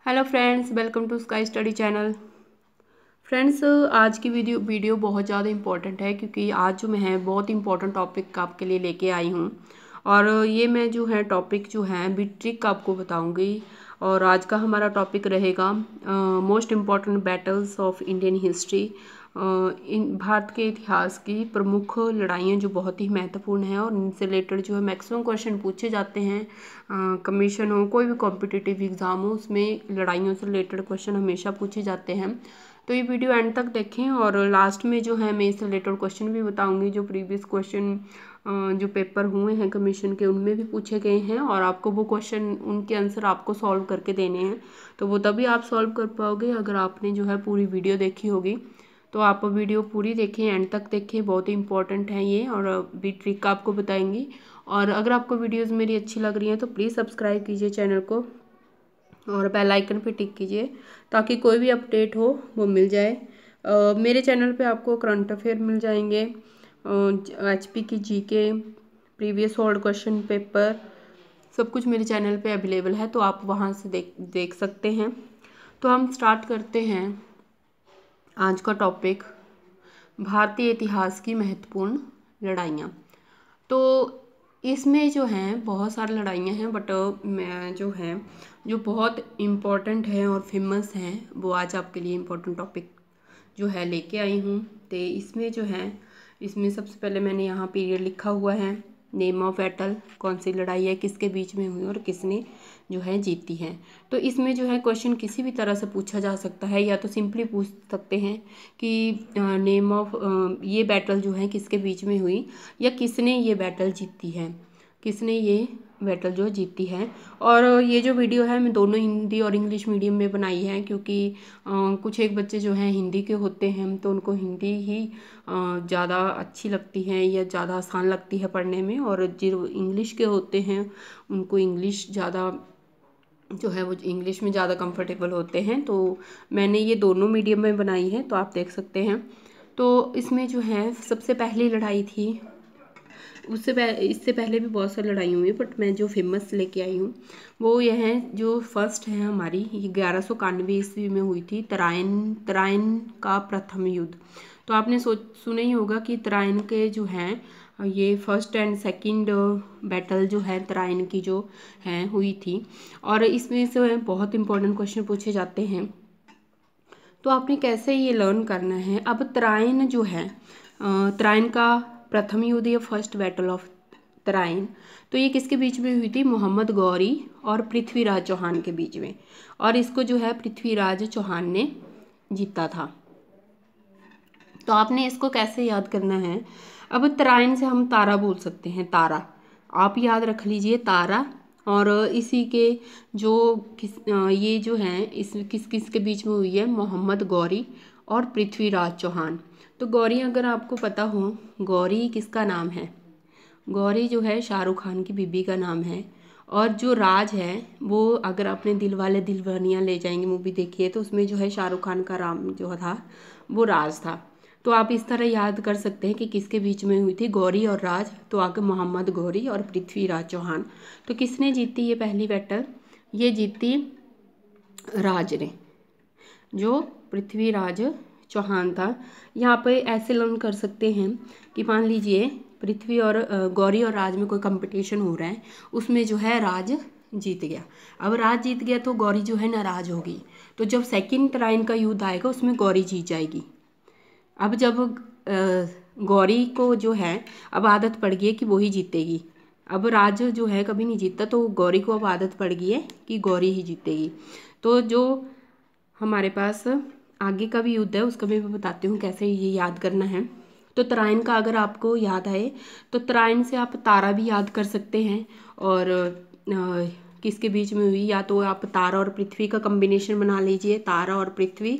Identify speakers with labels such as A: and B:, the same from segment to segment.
A: Hello friends, welcome to Sky Study channel. Friends, आज की video बहुत ज़्यादा इम्पॉर्टेंट है क्योंकि आज जो मैं है बहुत इंपॉर्टेंट टॉपिक आपके लिए लेके आई हूँ। और ये मैं जो है टॉपिक जो है भी ट्रिक आपको बताऊँगी। और आज का हमारा टॉपिक रहेगा most important battles of Indian history. इन भारत के इतिहास की प्रमुख लड़ाइयाँ जो बहुत ही महत्वपूर्ण हैं और इनसे रिलेटेड जो है मैक्सिमम क्वेश्चन पूछे जाते हैं। कमीशन हो, कोई भी कॉम्पिटिटिव एग्ज़ाम हो, उसमें लड़ाइयों से रिलेटेड क्वेश्चन हमेशा पूछे जाते हैं। तो ये वीडियो एंड तक देखें और लास्ट में जो है मैं इससे रिलेटेड क्वेश्चन भी बताऊंगी जो प्रीवियस क्वेश्चन जो पेपर हुए हैं कमीशन के उनमें भी पूछे गए हैं और आपको वो क्वेश्चन उनके आंसर आपको सॉल्व करके देने हैं। तो वो तभी आप सॉल्व कर पाओगे अगर आपने जो है पूरी वीडियो देखी होगी। तो आप वीडियो पूरी देखें, एंड तक देखें, बहुत ही इंपॉर्टेंट है ये और भी ट्रिक आपको बताएंगी। और अगर आपको वीडियोस मेरी अच्छी लग रही हैं तो प्लीज़ सब्सक्राइब कीजिए चैनल को और बेल आइकन पे टिक कीजिए ताकि कोई भी अपडेट हो वो मिल जाए। मेरे चैनल पे आपको करंट अफेयर मिल जाएंगे, एचपी की GK, previous old question paper, सब कुछ मेरे चैनल पे अवेलेबल है, तो आप वहाँ से देख सकते हैं। तो हम स्टार्ट करते हैं आज का टॉपिक, भारतीय इतिहास की महत्वपूर्ण लड़ाइयाँ। तो इसमें जो हैं बहुत सारी लड़ाइयाँ हैं, बट मैं जो है जो बहुत इम्पोर्टेंट है और फेमस हैं वो आज आपके लिए इम्पोर्टेंट टॉपिक जो है लेके आई हूँ। तो इसमें जो है इसमें सबसे पहले मैंने यहाँ पीरियड लिखा हुआ है, नेम ऑफ बैटल, कौन सी लड़ाई है, किसके बीच में हुई और किसने जो है जीती है। तो इसमें जो है क्वेश्चन किसी भी तरह से पूछा जा सकता है, या तो सिंपली पूछ सकते हैं कि नेम ऑफ ये बैटल जो है किसके बीच में हुई या किसने ये बैटल जीती है, किसने ये बैटल जो जीती है। और ये जो वीडियो है मैं दोनों हिंदी और इंग्लिश मीडियम में बनाई है क्योंकि कुछ एक बच्चे जो हैं हिंदी के होते हैं तो उनको हिंदी ही ज़्यादा अच्छी लगती है या ज़्यादा आसान लगती है पढ़ने में, और जो इंग्लिश के होते हैं उनको इंग्लिश ज़्यादा जो है वो इंग्लिश में ज़्यादा कंफर्टेबल होते हैं। तो मैंने ये दोनों मीडियम में बनाई है, तो आप देख सकते हैं। तो इसमें जो है सबसे पहली लड़ाई थी, इससे पहले भी बहुत सारी लड़ाई हुई है, बट मैं जो फेमस लेके आई हूँ वो यह है जो फर्स्ट है हमारी, ये 1191 ईस्वी में हुई थी, तराइन का प्रथम युद्ध। तो आपने सुना ही होगा कि तराइन के जो हैं ये फर्स्ट एंड सेकंड बैटल जो है तराइन की जो है हुई थी, और इसमें से बहुत इंपॉर्टेंट क्वेश्चन पूछे जाते हैं। तो आपने कैसे ये लर्न करना है। अब तराइन जो है तराइन का प्रथम युद्ध या फर्स्ट बैटल ऑफ तराइन, तो ये किसके बीच में हुई थी, मोहम्मद गौरी और पृथ्वीराज चौहान के बीच में, और इसको जो है पृथ्वीराज चौहान ने जीता था। तो आपने इसको कैसे याद करना है। अब तराइन से हम तारा बोल सकते हैं, तारा आप याद रख लीजिए, तारा। और इसी के जो ये जो है इस किस के बीच में हुई है, मोहम्मद गौरी और पृथ्वीराज चौहान। तो गौरी अगर आपको पता हो, गौरी किसका नाम है, गौरी जो है शाहरुख खान की बीबी का नाम है। और जो राज है वो अगर आपने दिल वाले दिलवानियाँ ले जाएंगे मूवी देखी है तो उसमें जो है शाहरुख खान का राम जो था वो राज था। तो आप इस तरह याद कर सकते हैं कि किसके बीच में हुई थी, गौरी और राज। तो आगे मोहम्मद गौरी और पृथ्वीराज चौहान। तो किसने जीती ये पहली बैटल, ये जीती राज ने, जो पृथ्वीराज चौहान था। यहाँ पे ऐसे लर्न कर सकते हैं कि मान लीजिए पृथ्वी और गौरी और राज में कोई कंपटीशन हो रहा है, उसमें जो है राज जीत गया। अब राज जीत गया तो गौरी जो है नाराज होगी, तो जब सेकंड तराइन का युद्ध आएगा उसमें गौरी जीत जाएगी। अब जब गौरी को जो है अब आदत पड़ गई है कि वो ही जीतेगी, अब राज जो है कभी नहीं जीतता, तो गौरी को अब आदत पड़ गई है कि गौरी ही जीतेगी। तो जो हमारे पास आगे का भी युद्ध है उसका भी मैं बताती हूँ कैसे ये याद करना है। तो तराइन का अगर आपको याद आए तो तराइन से आप तारा भी याद कर सकते हैं, और किसके बीच में हुई, या तो आप तारा और पृथ्वी का कम्बिनेशन बना लीजिए, तारा और पृथ्वी,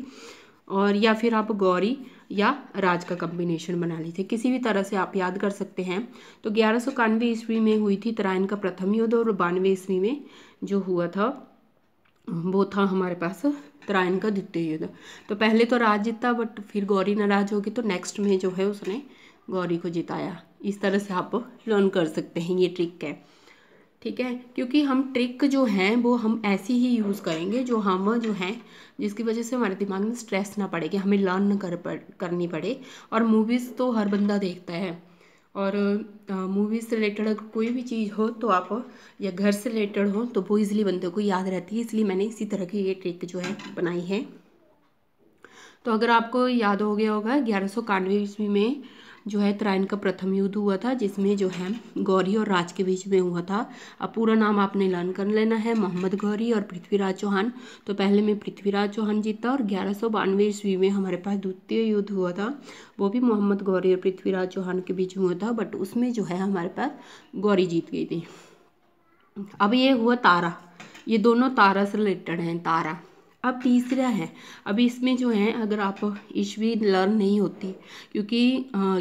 A: और या फिर आप गौरी या राज का कम्बिनेशन बना लीजिए, किसी भी तरह से आप याद कर सकते हैं। तो 1191 ईस्वी में हुई थी तराइन का प्रथम युद्ध, और 92 ईस्वी में जो हुआ था वो था हमारे पास तराइन का द्वितीय युद्ध। तो पहले तो राज जीता, बट फिर गौरी नाराज होगी तो नेक्स्ट में जो है उसने गौरी को जिताया। इस तरह से आप लर्न कर सकते हैं, ये ट्रिक है, ठीक है, क्योंकि हम ट्रिक जो हैं वो हम ऐसी ही यूज़ करेंगे जो हैं जिसकी वजह से हमारे दिमाग में स्ट्रेस ना पड़े कि हमें लर्न करनी पड़े। और मूवीज़ तो हर बंदा देखता है, और मूवीज़ से रिलेटेड अगर कोई भी चीज़ हो तो आप, या घर से रिलेटेड हो तो वो इजीली बंदे को याद रहती है, इसलिए मैंने इसी तरह की ये ट्रिक जो है बनाई है। तो अगर आपको याद हो गया होगा 1191 ईस्वी में जो है तराइन का प्रथम युद्ध हुआ था, जिसमें जो है गौरी और राज के बीच में हुआ था। अब पूरा नाम आपने लर्न कर लेना है, मोहम्मद गौरी और पृथ्वीराज चौहान। तो पहले में पृथ्वीराज चौहान जीता, और 1192 ईस्वी में हमारे पास द्वितीय युद्ध हुआ था, वो भी मोहम्मद गौरी और पृथ्वीराज चौहान के बीच में हुआ था, बट उसमें जो है हमारे पास गौरी जीत गई थी। अब ये हुआ तारा, ये दोनों तारा से रिलेटेड हैं, तारा। अब तीसरा है, अब इसमें जो है अगर आप ईस्वी लर्न नहीं होती, क्योंकि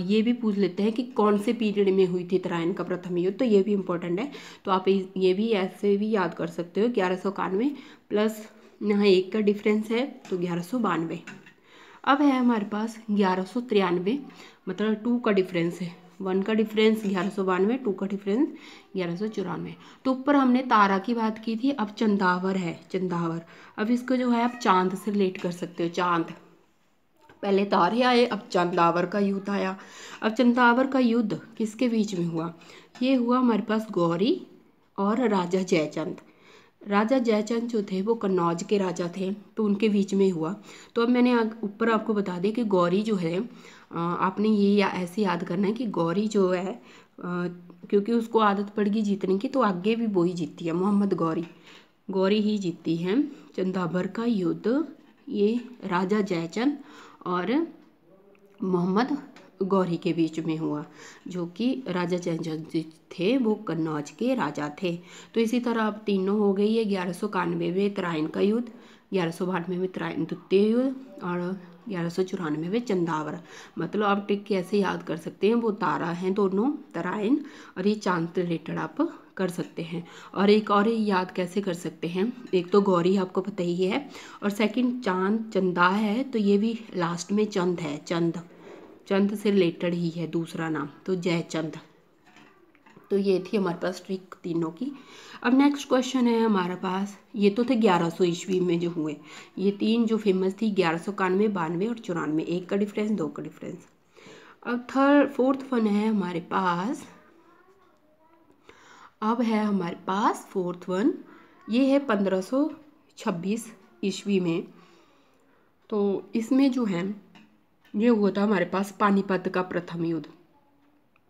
A: ये भी पूछ लेते हैं कि कौन से पीरियड में हुई थी तराइन का प्रथम युद्ध, तो ये भी इम्पोर्टेंट है। तो आप ये भी ऐसे भी याद कर सकते हो, 1191 प्लस यहाँ 1 का डिफरेंस है तो 1192। अब है हमारे पास 1193, मतलब 2 का डिफरेंस है, 1 का डिफरेंस 1192, 2 का डिफरेंस 1194। तो ऊपर हमने तारा की बात की थी, अब चंदावर है, चंदावर। अब इसको जो है आप चांद से रिलेट कर सकते हो, चांद। पहले तारे आए, अब चंदावर का युद्ध आया। अब चंदावर का युद्ध किसके बीच में हुआ? ये हुआ हमारे पास गौरी और राजा जयचंद। राजा जयचंद जो थे वो कन्नौज के राजा थे, तो उनके बीच में हुआ। तो अब मैंने ऊपर आपको बता दिया कि गौरी जो है, आपने ये ऐसे याद करना है कि गौरी जो है, क्योंकि उसको आदत पड़ गई जीतने की, तो आगे भी वो ही जीती है, मोहम्मद गौरी, गौरी ही जीती है। चंदावर का युद्ध ये राजा जयचंद और मोहम्मद गौरी के बीच में हुआ, जो कि राजा जयचंद जी थे वो कन्नौज के राजा थे। तो इसी तरह अब तीनों हो गई है, 1191 में तराइन का युद्ध, 1192 में तराइन द्वितीय युद्ध, और 1194 में चंदावर। मतलब आप ट्रिक कैसे याद कर सकते हैं, वो तारा हैं दोनों, तराइन, और ये चांद से रिलेटेड आप कर सकते हैं। और एक और याद कैसे कर सकते हैं, एक तो गौरी आपको पता ही है, और सेकंड चांद, चंदा है, तो ये भी लास्ट में चंद है, चंद, चंद से रिलेटेड ही है दूसरा नाम, तो जयचंद। तो ये थी हमारे पास ट्रिक तीनों की। अब नेक्स्ट क्वेश्चन है हमारे पास, ये तो थे 1100 ईस्वी में जो हुए, ये तीन जो फेमस थी, 1191, 92 और 94, 1 का डिफरेंस, 2 का डिफरेंस। अब फोर्थ वन है हमारे पास, अब है हमारे पास फोर्थ वन, ये है 1526 ईस्वी में। तो इसमें जो है ये हुआ था हमारे पास पानीपत का प्रथम युद्ध।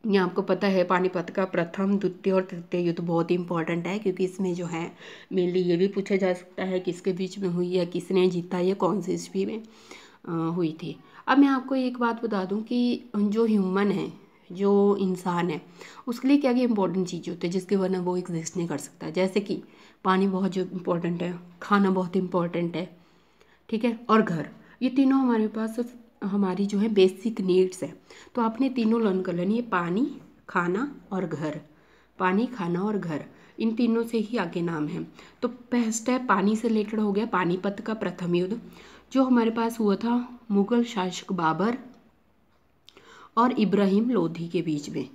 A: ये आपको पता है पानीपत का प्रथम, द्वितीय और तृतीय युद्ध बहुत ही इंपॉर्टेंट है, क्योंकि इसमें जो है मेनली ये भी पूछा जा सकता है किसके बीच में हुई है, किसने जीता, या कौन सी ईस्वी में हुई थी। अब मैं आपको एक बात बता दूं कि जो ह्यूमन है, जो इंसान है, उसके लिए क्या क्या इंपॉर्टेंट चीज़ होती है जिसके वरना वो एग्जिस्ट नहीं कर सकता। जैसे कि पानी बहुत जो इम्पोर्टेंट है, खाना बहुत इम्पोर्टेंट है, ठीक है, और घर, ये तीनों हमारे पास हमारी जो है बेसिक नीड्स है। तो आपने तीनों लर्न कर लेनी है, पानी, खाना और घर, पानी, खाना और घर, इन तीनों से ही आगे नाम है। तो फर्स्ट है पानी से रिलेटेड हो गया, पानीपत का प्रथम युद्ध जो हमारे पास हुआ था मुगल शासक बाबर और इब्राहिम लोधी के बीच में,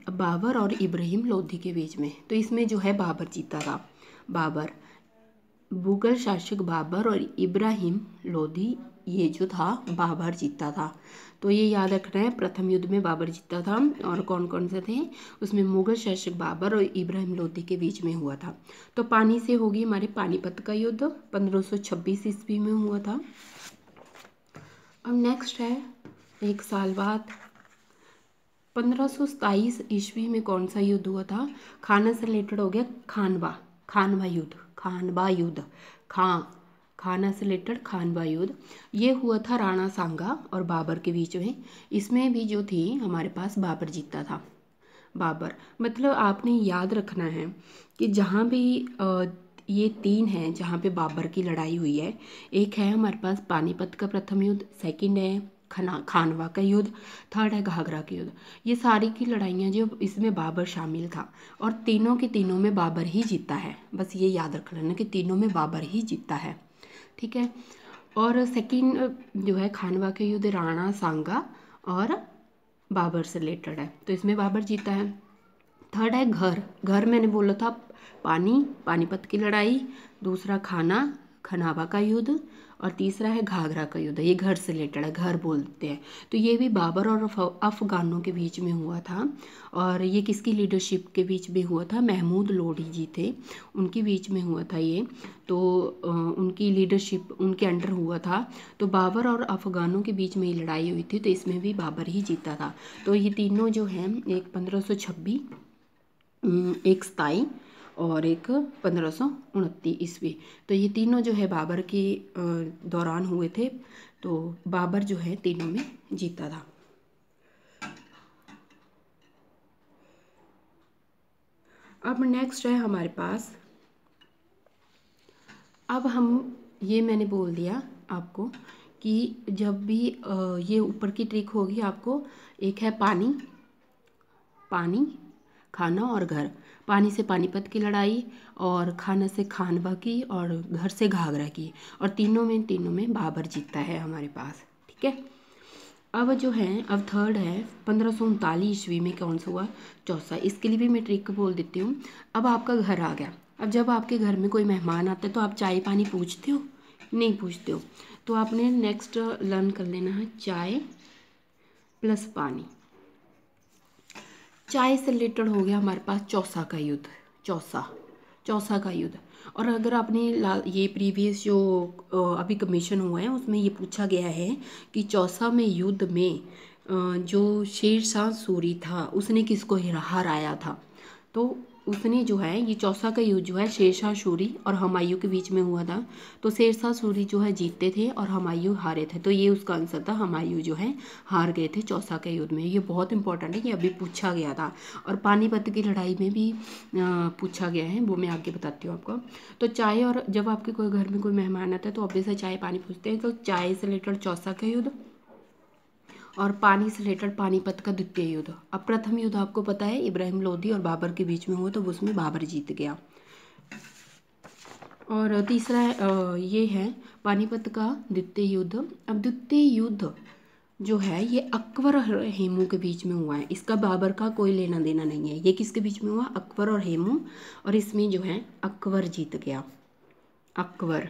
A: बाबर और इब्राहिम लोधी के बीच में। तो इसमें जो है बाबर जीता था, बाबर, मुगल शासक बाबर और इब्राहिम लोधी, ये जो था बाबर जीता था। तो ये याद रखना है, प्रथम युद्ध में बाबर जीता था, और कौन कौन से थे उसमें, मुगल शासक बाबर और इब्राहिम लोधी के बीच में हुआ था। तो पानी से होगी हमारे पानीपत का युद्ध, 1526 ईस्वी में हुआ था। अब नेक्स्ट है, एक साल बाद 1527 ईस्वी में कौन सा युद्ध हुआ था, खाना से रिलेटेड हो गया, खानवा, खानवा युद्ध, खानवा युद्ध, खाना से रिलेटेड खानवा युद्ध। ये हुआ था राणा सांगा और बाबर के बीच में। इसमें भी जो थी हमारे पास बाबर जीता था, बाबर। मतलब आपने याद रखना है कि जहाँ भी ये तीन हैं जहाँ पे बाबर की लड़ाई हुई है, एक है हमारे पास पानीपत का प्रथम युद्ध, सेकंड है खानवा का युद्ध, थर्ड है घाघरा का युद्ध। ये सारी की लड़ाइयाँ जो इसमें बाबर शामिल था, और तीनों के तीनों में बाबर ही जीता है, बस ये याद रख लेना कि तीनों में बाबर ही जीता है, ठीक है। और सेकंड जो है खानवा का युद्ध राणा सांगा और बाबर से रिलेटेड है, तो इसमें बाबर जीता है। थर्ड है घर, घर मैंने बोला था पानी, पानीपत की लड़ाई, दूसरा खाना, खनाबा का युद्ध, और तीसरा है घाघरा का युद्ध। ये घर से रिलेटेड है, घर बोलते हैं। तो ये भी बाबर और अफगानों के बीच में हुआ था। और ये किसकी लीडरशिप के बीच में हुआ था? महमूद लोडी जी थे, उनके बीच में हुआ था ये। तो उनकी लीडरशिप उनके अंडर हुआ था। तो बाबर और अफगानों के बीच में ये लड़ाई हुई थी, तो इसमें भी बाबर ही जीता था। तो ये तीनों जो हैं, एक 1526, एक 27 और एक 1529 ईस्वी। तो ये तीनों जो है बाबर के दौरान हुए थे। तो बाबर जो है तीनों में जीता था। अब नेक्स्ट है हमारे पास, अब हम ये मैंने बोल दिया आपको कि जब भी ये ऊपर की ट्रिक होगी आपको, एक है पानी, पानी, खाना और घर। पानी से पानीपत की लड़ाई, और खाना से खानवा की, और घर से घाघरा की, और तीनों में बाबर जीतता है हमारे पास। ठीक है। अब जो है, अब थर्ड है 1539 ईस्वी में कौन सा हुआ? चौसा। इसके लिए भी मैं ट्रिक बोल देती हूँ। अब आपका घर आ गया। अब जब आपके घर में कोई मेहमान आता है तो आप चाय पानी पूछते हो? नहीं पूछते हो। तो आपने नेक्स्ट लर्न कर लेना है चाय प्लस पानी। चाय से रिलेटेड हो गया हमारे पास चौसा का युद्ध, चौसा का युद्ध। और अगर आपने ये प्रीवियस जो अभी कमीशन हुआ है उसमें ये पूछा गया है कि चौसा में युद्ध में जो शेरशाह सूरी था उसने किसको हराया था? तो उसने जो है, ये चौसा का युद्ध जो है शेरशाह सूरी और हुमायूं के बीच में हुआ था। तो शेरशाह सूरी जो है जीतते थे और हुमायूं हारे थे। तो ये उसका आंसर था, हुमायूं जो है हार गए थे चौसा के युद्ध में। ये बहुत इंपॉर्टेंट है, ये अभी पूछा गया था। और पानीपत की लड़ाई में भी पूछा गया है, वो मैं आगे बताती हूँ आपको। तो चाय, और जब आपके कोई घर में कोई मेहमान आता है तो ऑब्वियसली चाय पानी पूछते हैं। तो चाय से रिलेटेड चौसा का युद्ध, और पानी से रिलेटेड पानीपत का द्वितीय युद्ध। अब प्रथम युद्ध आपको पता है इब्राहिम लोदी और बाबर के बीच में हुआ, तो उसमें बाबर जीत गया। और तीसरा ये है पानीपत का द्वितीय युद्ध। अब द्वितीय युद्ध जो है ये अकबर और हेमू के बीच में हुआ है। इसका बाबर का कोई लेना देना नहीं है। ये किसके बीच में हुआ? अकबर और हेमू। और इसमें जो है अकबर जीत गया, अकबर।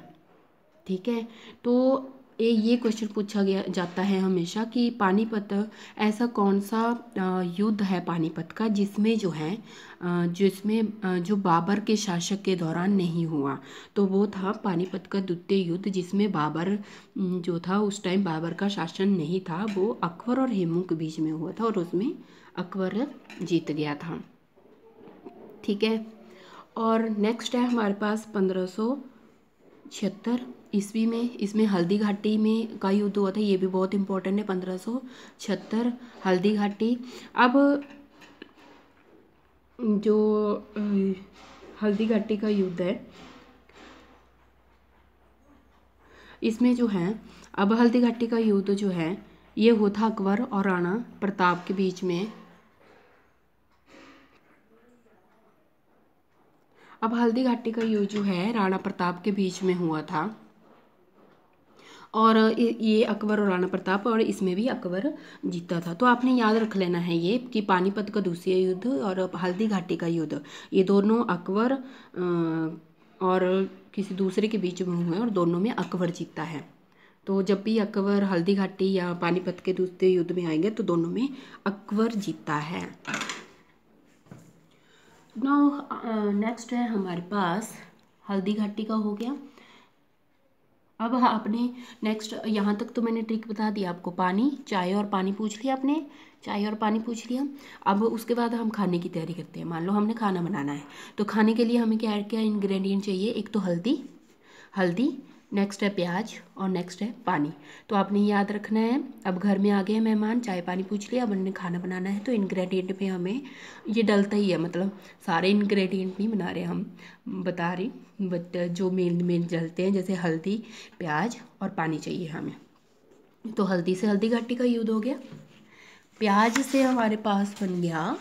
A: ठीक है। तो ये क्वेश्चन पूछा गया जाता है हमेशा कि पानीपत ऐसा कौन सा युद्ध है पानीपत का जिसमें जो है जो बाबर के शासक के दौरान नहीं हुआ? तो वो था पानीपत का द्वितीय युद्ध, जिसमें बाबर जो था उस टाइम बाबर का शासन नहीं था, वो अकबर और हेमू के बीच में हुआ था, और उसमें अकबर जीत गया था। ठीक है। और नेक्स्ट है हमारे पास 1576 ईस्वी में, इसमें हल्दी घाटी में का युद्ध हुआ था। ये भी बहुत इंपॉर्टेंट है, 1576 हल्दी घाटी। अब जो हल्दी घाटी का युद्ध है, इसमें जो है, अब हल्दी घाटी का युद्ध जो है ये हुआ था अकबर और राणा प्रताप के बीच में। अब हल्दी घाटी का युद्ध जो है राणा प्रताप के बीच में हुआ था, और ये अकबर और राणा प्रताप, और इसमें भी अकबर जीता था। तो आपने याद रख लेना है ये कि पानीपत का दूसरा युद्ध और हल्दी घाटी का युद्ध, ये दोनों अकबर और किसी दूसरे के बीच में हुए और दोनों में अकबर जीता है। तो जब भी अकबर हल्दी घाटी या पानीपत के दूसरे युद्ध में आएंगे तो दोनों में अकबर जीता है। नाउ नेक्स्ट है हमारे पास हल्दी घाटी का हो गया। अब आपने नेक्स्ट, यहाँ तक तो मैंने ट्रिक बता दिया आपको। पानी, चाय और पानी पूछ लिया आपने, चाय और पानी पूछ लिया। अब उसके बाद हम खाने की तैयारी करते हैं। मान लो हमने खाना बनाना है, तो खाने के लिए हमें क्या क्या इंग्रेडिएंट चाहिए? एक तो हल्दी, हल्दी, नेक्स्ट है प्याज, और नेक्स्ट है पानी। तो आपने याद रखना है। अब घर में आ गए मेहमान, चाय पानी पूछ लिया, अब हमने खाना बनाना है, तो इंग्रेडिएंट में हमें ये डलता ही है, मतलब सारे इंग्रेडिएंट नहीं बना रहे हम, बता रही, बट जो मेन डलते हैं, जैसे हल्दी, प्याज और पानी चाहिए हमें। तो हल्दी से हल्दी घाटी का युद्ध हो गया। प्याज से हमारे पास बन गया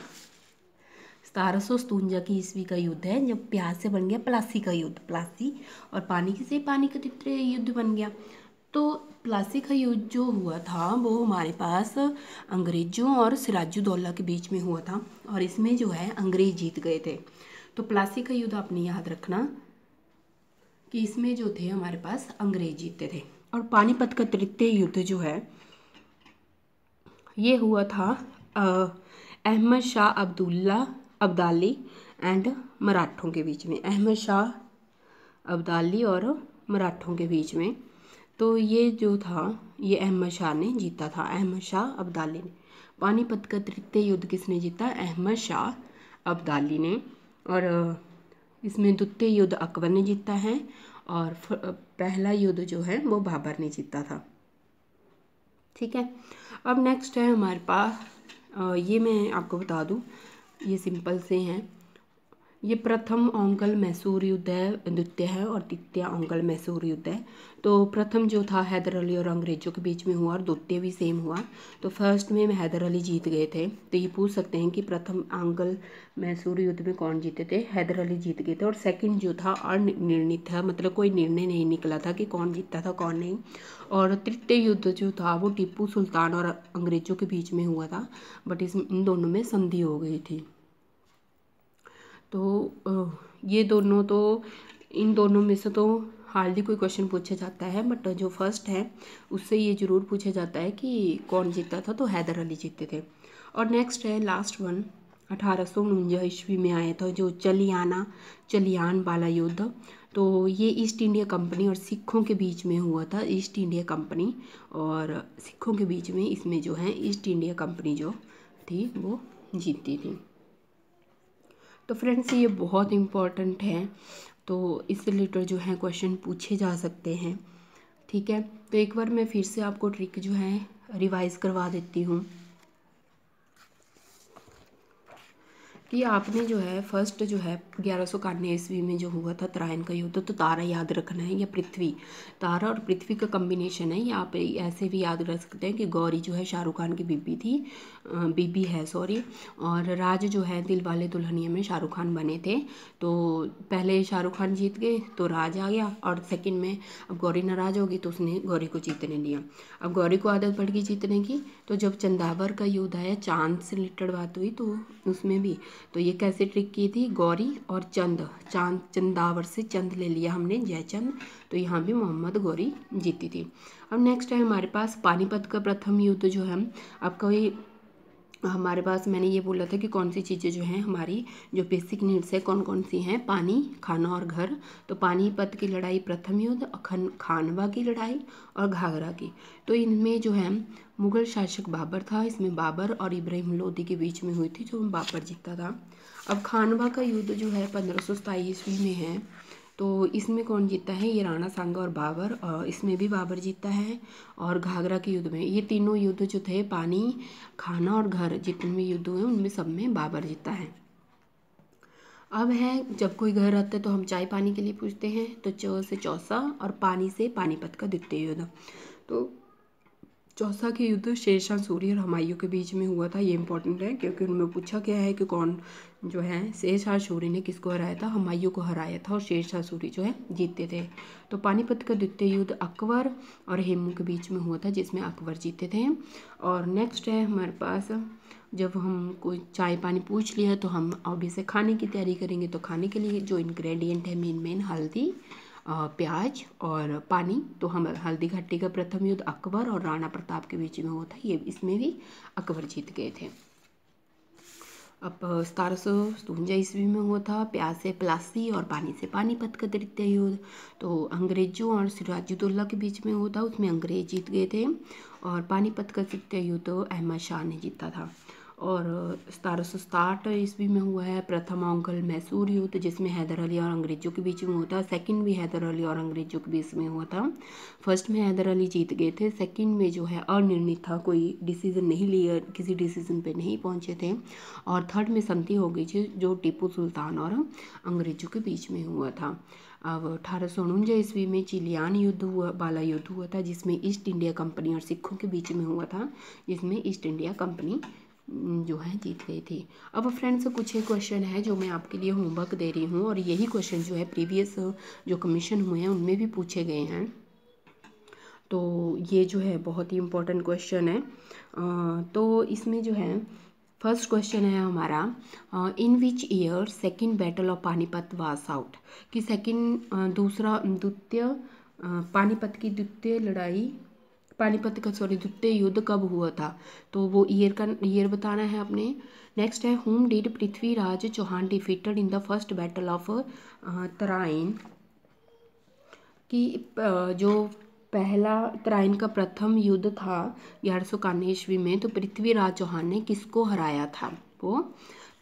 A: 1757 की ईस्वी का युद्ध है, जब प्याज से बन गया प्लासी का युद्ध, प्लासी। और पानी से पानी का द्वितीय युद्ध बन गया। तो प्लासी का युद्ध जो हुआ था वो हमारे पास अंग्रेजों और सिराजुद्दौला के बीच में हुआ था, और इसमें जो है अंग्रेज जीत गए थे। तो प्लासी का युद्ध आपने याद रखना कि इसमें जो थे हमारे पास अंग्रेज जीते थे। और पानीपत का तृतीय युद्ध जो है ये हुआ था अहमद शाह अब्दाली एंड मराठों के बीच में, अहमद शाह अब्दाली और मराठों के बीच में। तो ये जो था ये अहमद शाह ने जीता था, अहमद शाह अब्दाली ने। पानीपत का तृतीय युद्ध किसने जीता? अहमद शाह अब्दाली ने। और इसमें द्वितीय युद्ध अकबर ने जीता है और पहला युद्ध जो है वो बाबर ने जीता था। ठीक है, अब नेक्स्ट है हमारे पास ये मैं आपको बता दूं, ये सिंपल से हैं। ये प्रथम ओंगल मैसूर युद्ध है, द्वितीय है, और तृतीय ओंगल मैसूर युद्ध है। तो प्रथम जो था हैदर अली और अंग्रेजों के बीच में हुआ और द्वितीय भी सेम हुआ। तो फर्स्ट में हैदर अली जीत गए थे। तो ये पूछ सकते हैं कि प्रथम ओंगल मैसूर युद्ध में कौन जीते थे? हैदर अली जीत गए थे। और सेकंड जो था अनिर्णित था, मतलब कोई निर्णय नहीं निकला था कि कौन जीता था कौन नहीं। और तृतीय युद्ध जो था वो टीपू सुल्तान और अंग्रेजों के बीच में हुआ था, बट इन दोनों में संधि हो गई थी। तो ये दोनों, तो इन दोनों में से तो हार्डली कोई क्वेश्चन पूछा जाता है, बट जो फर्स्ट है उससे ये ज़रूर पूछा जाता है कि कौन जीता था, तो हैदर अली जीते थे। और नेक्स्ट है लास्ट वन, 1849 ईस्वी में आया था जो चलियान वाला युद्ध। तो ये ईस्ट इंडिया कंपनी और सिखों के बीच में हुआ था। ईस्ट इंडिया कंपनी और सिखों के बीच में इसमें जो है ईस्ट इंडिया कंपनी जो थी वो जीती थी। तो फ्रेंड्स ये बहुत इम्पॉर्टेंट है, तो इससे रिलेटेड जो है क्वेश्चन पूछे जा सकते हैं। ठीक है, तो एक बार मैं फिर से आपको ट्रिक जो है रिवाइज करवा देती हूँ कि आपने जो है फर्स्ट जो है 1191 ईस्वी में जो हुआ था तराइन का युद्ध, तो तारा याद रखना है या पृथ्वी, तारा और पृथ्वी का कम्बिनेशन है। या आप ऐसे भी याद रख सकते हैं कि गौरी जो है शाहरुख खान की बीबी थी, बीबी है सॉरी, और राज जो है दिलवाले दुल्हनिया में शाहरुख खान बने थे। तो पहले शाहरुख खान जीत गए तो राज आ गया, और सेकंड में अब गौरी नाराज होगी तो उसने गौरी को जीतने दिया। अब गौरी को आदत पड़ गई जीतने की, तो जब चंदावर का युद्ध आया, चांद से रिलेटेड बात हुई, तो उसमें भी तो ये कैसे ट्रिक की थी, गौरी और चंदावर से चंद ले लिया हमने, जयचंद, तो यहाँ भी मोहम्मद गौरी जीती थी। अब नेक्स्ट है हमारे पास पानीपत का प्रथम युद्ध जो है आपका ये हमारे पास, मैंने ये बोला था कि कौन सी चीज़ें जो हैं हमारी जो बेसिक नीड्स है कौन कौन सी हैं, पानी, खाना और घर। तो पानीपत की लड़ाई प्रथम युद्ध, खानवा की लड़ाई और घाघरा की। तो इनमें जो है मुगल शासक बाबर था, इसमें बाबर और इब्राहिम लोदी के बीच में हुई थी, जो बाबर जीता था। अब खानवा का युद्ध जो है 1527 ईस्वी में है। तो इसमें कौन जीता है? ये राणा सांगा और बाबर, और इसमें भी बाबर जीता है। और घाघरा के युद्ध में, ये तीनों युद्ध जो थे पानी, खाना और घर, जितने भी युद्ध हुए उनमें सब में बाबर जीता है। अब है जब कोई घर आता है तो हम चाय पानी के लिए पूछते हैं, तो चौ से चौसा और पानी से पानीपत का द्वितीय युद्ध। तो चौसा के युद्ध शेरशाह सूरी और हुमायूं के बीच में हुआ था। ये इंपॉर्टेंट है क्योंकि उनमें पूछा गया है कि कौन जो है शेरशाह सूरी ने किसको हराया था, हुमायूं को हराया था, और शेरशाह सूरी जो है जीते थे। तो पानीपत का द्वितीय युद्ध अकबर और हेमू के बीच में हुआ था, जिसमें अकबर जीते थे। और नेक्स्ट है हमारे पास, जब हम कोई चाय पानी पूछ लिया तो हम अभी से खाने की तैयारी करेंगे। तो खाने के लिए जो इंग्रेडिएंट है मेन हल्दी, प्याज और पानी। तो हम हल्दी घाटी का प्रथम युद्ध अकबर और राणा प्रताप के बीच में हुआ था, ये इसमें भी अकबर जीत गए थे। अब 1752 ईस्वी में हुआ था प्याज से प्लासी और पानी से पानीपत का तृतीय युद्ध। तो अंग्रेजों और सिराजुद्दौला के बीच में हुआ था, उसमें अंग्रेज जीत गए थे। और पानीपत का तृतीय युद्ध अहमद शाह ने जीता था। और 1760 ईस्वी में हुआ है प्रथम ओंगल मैसूर युद्ध, जिसमें हैदर अली और अंग्रेजों के बीच में हुआ था। सेकंड भी हैदर अली और अंग्रेजों के बीच में हुआ था। फर्स्ट में हैदर अली जीत गए थे, सेकंड में जो है अनिर्णित था, कोई डिसीजन नहीं लिया, किसी डिसीजन पे नहीं पहुंचे थे। और थर्ड में संधि हो गई थी जो टीपू सुल्तान और अंग्रेजों के बीच में हुआ था। अब 1849 ईस्वी में चिलियान वाला युद्ध हुआ था, जिसमें ईस्ट इंडिया कंपनी और सिखों के बीच में हुआ था, जिसमें ईस्ट इंडिया कंपनी जो है जीत गई थी। अब फ्रेंड्स कुछ एक क्वेश्चन है जो मैं आपके लिए होमवर्क दे रही हूँ, और यही क्वेश्चन जो है प्रीवियस जो कमीशन हुए हैं उनमें भी पूछे गए हैं। तो ये जो है बहुत ही इम्पोर्टेंट क्वेश्चन है। तो इसमें जो है फर्स्ट क्वेश्चन है हमारा, in which year second battle of Panipat was out, कि द्वितीय पानीपत की द्वितीय लड़ाई, द्वितीय युद्ध कब हुआ था, तो वो ईयर बताना है आपने। नेक्स्ट है, whom did Prithviraj Chauhan defeated in the first battle of Tarain, कि जो पहला तराइन का प्रथम युद्ध था 1191 ईस्वी में, तो पृथ्वीराज चौहान ने किसको हराया था वो।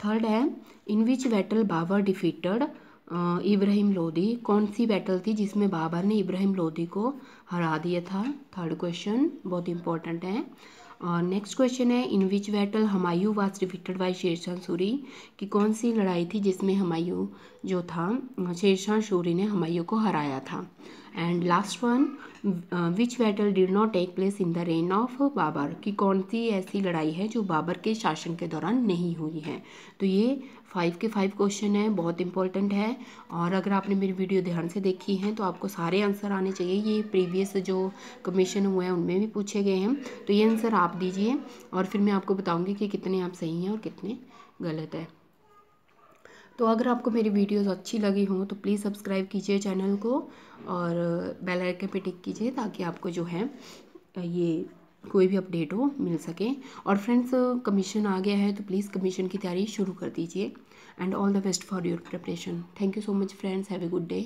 A: थर्ड है, in which battle Babur defeated Ibrahim Lodi, कौन सी बैटल थी जिसमें बाबर ने इब्राहिम लोदी को हरा दिया था। थर्ड क्वेश्चन बहुत इंपॉर्टेंट है। और नेक्स्ट क्वेश्चन है, in which battle Humayun was defeated by Sher Shah Suri, कि कौन सी लड़ाई थी जिसमें हुमायूं जो था, शेरशाह सूरी ने हुमायूं को हराया था। And last one, which battle did not take place in the reign of Babur, कि कौन सी ऐसी लड़ाई है जो बाबर के शासन के दौरान नहीं हुई है। तो ये 5 के 5 क्वेश्चन है, बहुत इंपॉर्टेंट है। और अगर आपने मेरी वीडियो ध्यान से देखी है तो आपको सारे आंसर आने चाहिए। ये प्रीवियस जो कमीशन हुए हैं उनमें भी पूछे गए हैं, तो ये आंसर आप दीजिए और फिर मैं आपको बताऊंगी कि कितने आप सही हैं और कितने गलत है। तो अगर आपको मेरी वीडियोस अच्छी लगी हों तो प्लीज़ सब्सक्राइब कीजिए चैनल को और बेल आइकन पे टिक कीजिए, ताकि आपको जो है ये कोई भी अपडेट हो मिल सके। और फ्रेंड्स, कमीशन आ गया है तो प्लीज़ कमीशन की तैयारी शुरू कर दीजिए। And all the best for your preparation. Thank you so much friends, have a good day.